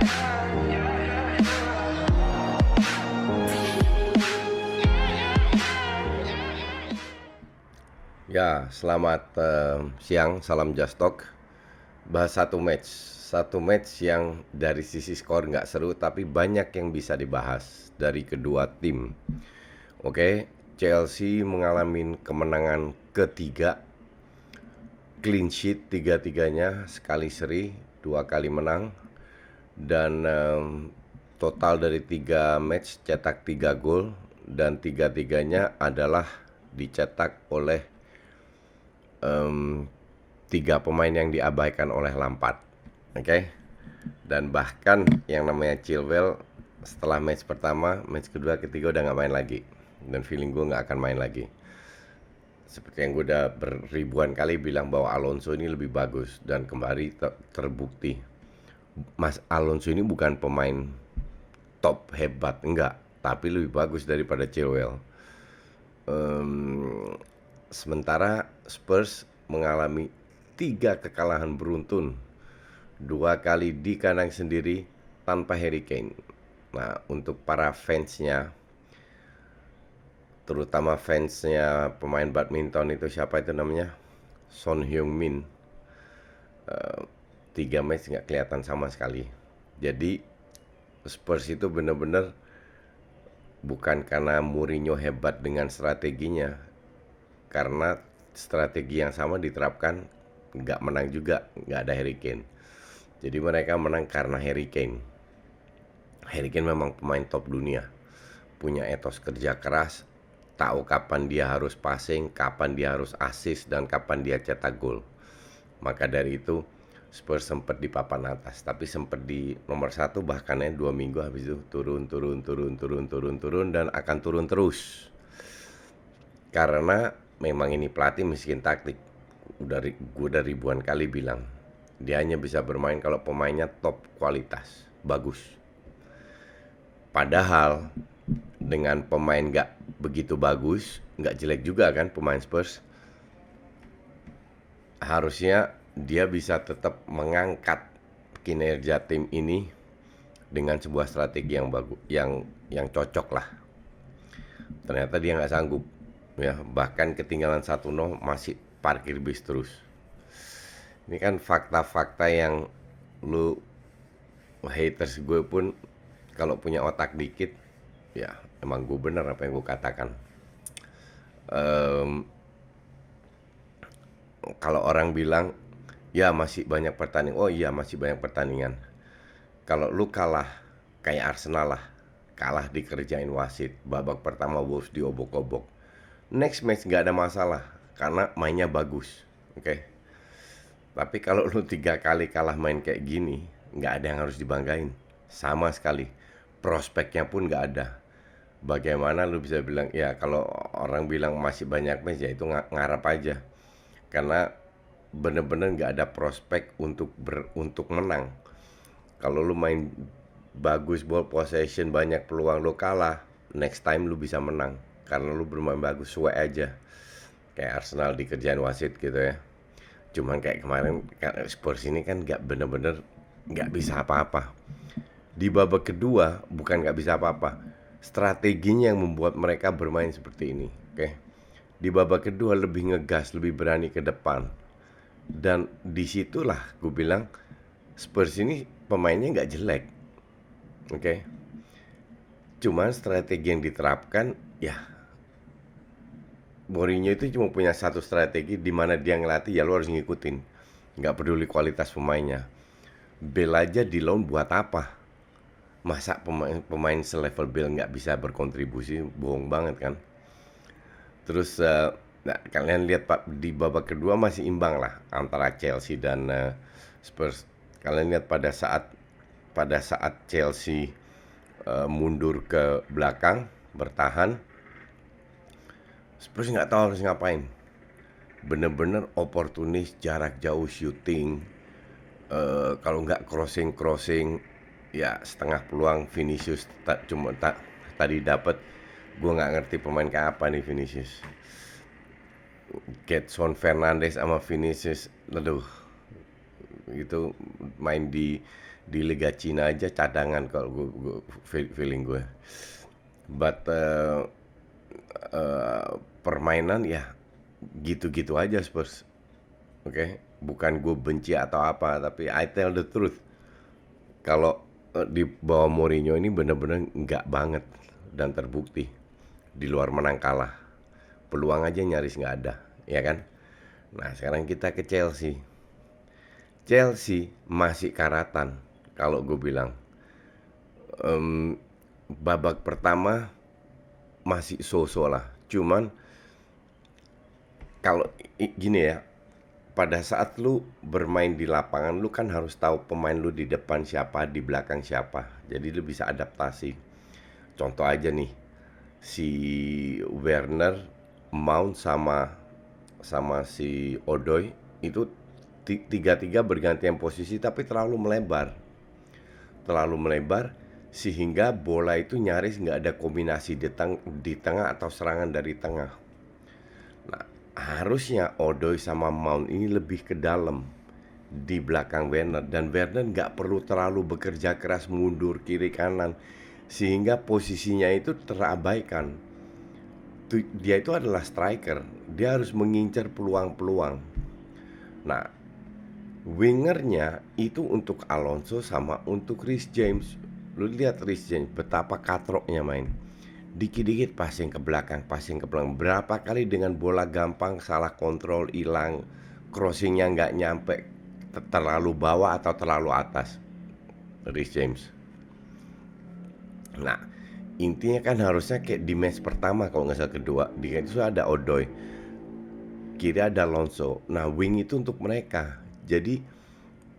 Ya, selamat siang, salam Just Talk. Bahas satu match yang dari sisi skor nggak seru, tapi banyak yang bisa dibahas dari kedua tim. Oke, Chelsea mengalami kemenangan ketiga, clean sheet tiga-tiganya, sekali seri, dua kali menang, dan total dari tiga match cetak 3 gol, dan tiga-tiganya adalah dicetak oleh tiga pemain yang diabaikan oleh Lampard. Oke. Dan bahkan yang namanya Chilwell setelah match pertama, match kedua, ketiga udah nggak main lagi. Dan feeling gue nggak akan main lagi. Seperti yang gue udah beribuan kali bilang bahwa Alonso ini lebih bagus, dan kembali terbukti. Mas Alonso ini bukan pemain top hebat, enggak, tapi lebih bagus daripada Chilwell. Sementara Spurs mengalami 3 kekalahan beruntun, 2 kali di kandang sendiri tanpa Harry Kane. Nah, untuk para fansnya, terutama fansnya pemain badminton itu, siapa itu namanya? Son Heung-min. 3 match nggak kelihatan sama sekali. Jadi Spurs itu benar-benar bukan karena Mourinho hebat dengan strateginya, karena strategi yang sama diterapkan nggak menang juga, nggak ada Harry Kane. Jadi mereka menang karena Harry Kane. Harry Kane memang pemain top dunia, punya etos kerja keras, tahu kapan dia harus passing, kapan dia harus assist, dan kapan dia cetak gol. Maka dari itu Spurs sempat di papan atas, tapi sempat di nomor 1 bahkannya 2 minggu, habis itu turun, dan akan turun terus. Karena memang ini pelatih miskin taktik. Gue udah ribuan kali bilang, dia hanya bisa bermain kalau pemainnya top kualitas, bagus. Padahal dengan pemain gak begitu bagus, gak jelek juga kan pemain Spurs, harusnya dia bisa tetap mengangkat kinerja tim ini dengan sebuah strategi yang bagus, yang cocok lah. Ternyata dia nggak sanggup, ya, bahkan ketinggalan 1-0 masih parkir bis terus. Ini kan fakta-fakta yang lu haters gue pun kalau punya otak dikit, ya emang gue bener apa yang gue katakan. Kalau orang bilang ya masih banyak pertandingan, oh iya masih banyak pertandingan. Kalau lu kalah kayak Arsenal lah, kalah dikerjain wasit, babak pertama Wolves diobok-obok, next match nggak ada masalah karena mainnya bagus, oke. Tapi kalau lu 3 kali kalah main kayak gini, nggak ada yang harus dibanggain sama sekali. Prospeknya pun nggak ada. Bagaimana lu bisa bilang, ya kalau orang bilang masih banyak match, ya itu ngarap aja. Karena bener-bener nggak ada prospek untuk menang. Kalau lu main bagus, ball possession, banyak peluang, lu kalah, next time lu bisa menang karena lu bermain bagus, sesuai aja. Kayak Arsenal dikerjain wasit gitu ya. Cuman kayak kemarin Spurs ini kan nggak bener-bener nggak bisa apa-apa. Di babak kedua bukan nggak bisa apa-apa, strateginya yang membuat mereka bermain seperti ini, oke. Di babak kedua lebih ngegas, lebih berani ke depan, dan disitulah gue bilang Spurs ini pemainnya nggak jelek, oke. Cuman strategi yang diterapkan, ya Mourinho itu cuma punya satu strategi, di mana dia ngelatih ya lo harus ngikutin, nggak peduli kualitas pemainnya. Bale aja di loan buat apa? Masa pemain selevel Bale nggak bisa berkontribusi? Bohong banget kan. Terus nah, kalian lihat Pak, di babak kedua masih imbang lah antara Chelsea dan Spurs. Kalian lihat pada saat Chelsea mundur ke belakang bertahan, Spurs nggak tahu harus ngapain. Bener-bener oportunis, jarak jauh shooting, kalau nggak crossing, ya setengah peluang Vinicius tadi dapat. Gue nggak ngerti pemain kayak apa nih Vinicius. Gedson Fernandes sama Vinicius, aduh, Itu main di Liga Cina aja cadangan kalau feeling gue. But eh, permainan ya gitu-gitu aja Spurs. Oke, bukan gue benci atau apa, tapi I tell the truth. Kalau di bawah Mourinho ini bener-bener nggak banget dan terbukti di luar menang kalah. Peluang aja nyaris nggak ada, ya kan? Nah sekarang kita ke Chelsea. Chelsea masih karatan kalau gue bilang. Em, Babak pertama masih so-so lah. Cuman kalau gini ya, pada saat lu bermain di lapangan lu kan harus tahu pemain lu di depan siapa, di belakang siapa. Jadi lu bisa adaptasi. Contoh aja nih, si Werner, Mount sama sama si Odoi itu tiga-tiga bergantian posisi tapi terlalu melebar sehingga bola itu nyaris nggak ada kombinasi di tengah atau serangan dari tengah. Nah, harusnya Odoi sama Mount ini lebih ke dalam di belakang Werner, dan Werner nggak perlu terlalu bekerja keras mundur kiri kanan sehingga posisinya itu terabaikan. Dia itu adalah striker, dia harus mengincar peluang-peluang. Nah, wingernya itu untuk Alonso sama untuk Reece James. Lu lihat Reece James betapa katroknya main. Dikit-dikit passing ke belakang. Berapa kali dengan bola gampang salah kontrol, hilang, crossingnya nggak nyampe, terlalu bawah atau terlalu atas. Reece James. Nah, intinya kan harusnya kayak di match pertama kalau nggak salah kedua. Di situ ada Odoi, kiri ada Alonso. Nah, wing itu untuk mereka. Jadi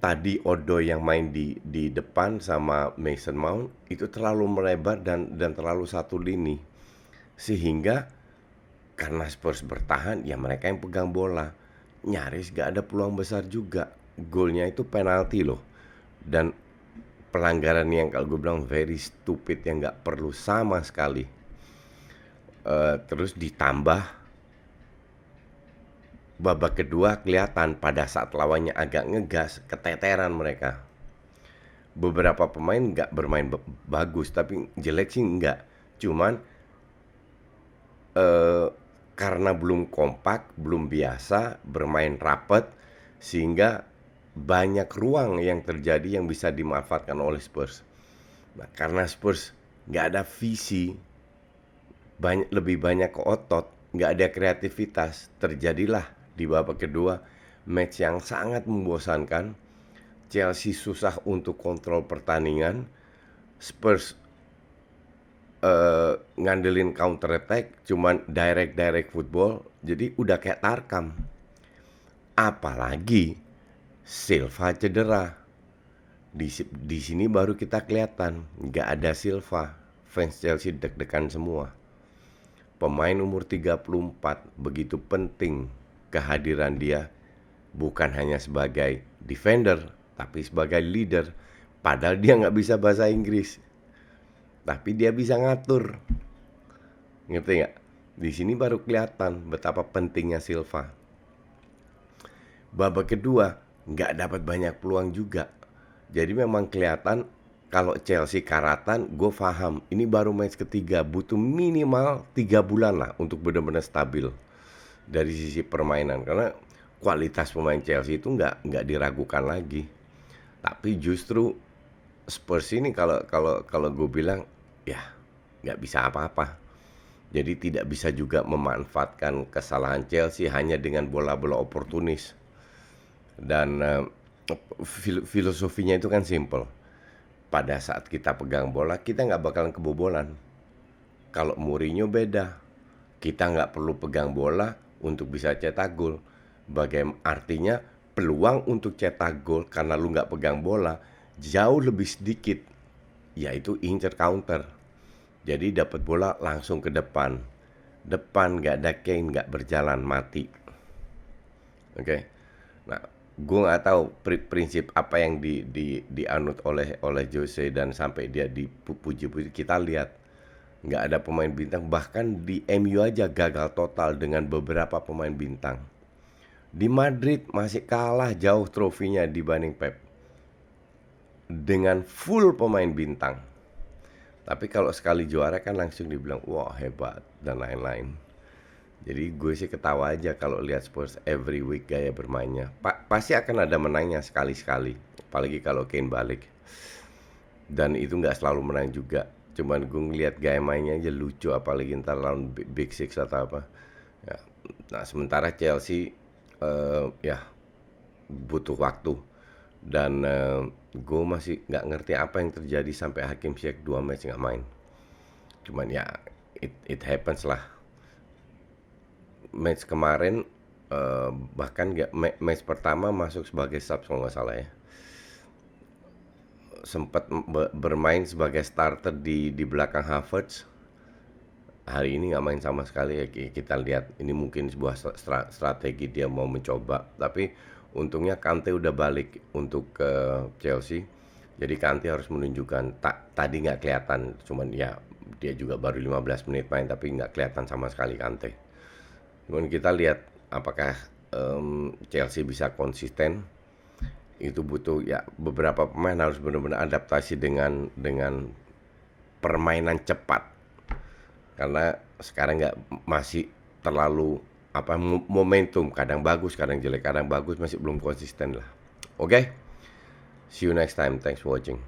tadi Odoi yang main di depan sama Mason Mount itu terlalu melebar dan terlalu satu lini. Sehingga karena Spurs bertahan, ya mereka yang pegang bola. Nyaris gak ada peluang besar juga. Golnya itu penalti loh. Dan pelanggaran yang kalau gue bilang very stupid, yang gak perlu sama sekali. Terus ditambah babak kedua kelihatan pada saat lawannya agak ngegas, keteteran mereka. Beberapa pemain nggak bermain bagus, tapi jelek sih nggak. Cuman karena belum kompak, belum biasa bermain rapet, sehingga banyak ruang yang terjadi yang bisa dimanfaatkan oleh Spurs. Nah, karena Spurs nggak ada visi, lebih banyak ke otot, nggak ada kreativitas, terjadilah di babak kedua match yang sangat membosankan. Chelsea susah untuk kontrol pertandingan, Spurs ngandelin counter attack, cuman direct football, jadi udah kayak Tarkam. Apalagi Silva cedera. Di sini baru kita kelihatan nggak ada Silva. Fans Chelsea deg-degan semua. Pemain umur 34 begitu penting kehadiran dia, bukan hanya sebagai defender tapi sebagai leader. Padahal dia nggak bisa bahasa Inggris, tapi dia bisa ngatur. Ngerti nggak? Di sini baru kelihatan betapa pentingnya Silva. Babak kedua nggak dapat banyak peluang juga. Jadi memang kelihatan kalau Chelsea karatan, gue paham. Ini baru match ketiga, butuh minimal 3 bulan lah untuk benar-benar stabil dari sisi permainan. Karena kualitas pemain Chelsea itu nggak diragukan lagi. Tapi justru Spurs ini kalau gue bilang ya nggak bisa apa-apa. Jadi tidak bisa juga memanfaatkan kesalahan Chelsea hanya dengan bola-bola oportunis. Dan filosofinya itu kan simple. Pada saat kita pegang bola, kita nggak bakalan kebobolan. Kalau Mourinho beda, kita nggak perlu pegang bola untuk bisa cetak gol. Bagaimana artinya peluang untuk cetak gol karena lu nggak pegang bola jauh lebih sedikit, yaitu incer counter. Jadi dapat bola langsung ke depan. Depan nggak ada Kane, nggak berjalan, mati. Oke. Nah, gue nggak tahu prinsip apa yang dianut oleh Jose dan sampai dia dipuji-puji. Kita lihat nggak ada pemain bintang, bahkan di MU aja gagal total dengan beberapa pemain bintang. Di Madrid masih kalah jauh trofinya dibanding Pep. Dengan full pemain bintang. Tapi kalau sekali juara kan langsung dibilang, wah hebat, dan lain-lain. Jadi gue sih ketawa aja kalau lihat Spurs every week gaya bermainnya. Pasti akan ada menangnya sekali-sekali. Apalagi kalau Kane balik. Dan itu nggak selalu menang juga. Cuman gue ngeliat gaya mainnya aja lucu, apalagi ntar lawan Big Six atau apa. Ya. Nah sementara Chelsea ya butuh waktu. Dan gue masih nggak ngerti apa yang terjadi sampai Hakim Ziyech 2 match nggak main. Cuman ya it happens lah. Match kemarin bahkan nggak match pertama masuk sebagai sub kalau nggak salah ya. Sempat bermain sebagai starter di belakang Havertz. Hari ini nggak main sama sekali ya. Kita lihat ini mungkin sebuah strategi dia mau mencoba. Tapi untungnya Kante udah balik untuk ke Chelsea. Jadi Kante harus menunjukkan tadi nggak kelihatan. Cuman ya dia juga baru 15 menit main tapi nggak kelihatan sama sekali Kante. Cuman kita lihat apakah Chelsea bisa konsisten. Itu butuh ya beberapa pemain harus benar-benar adaptasi dengan permainan cepat karena sekarang nggak masih terlalu apa momentum, kadang bagus kadang jelek, kadang bagus, masih belum konsisten lah. Oke, see you next time, thanks for watching.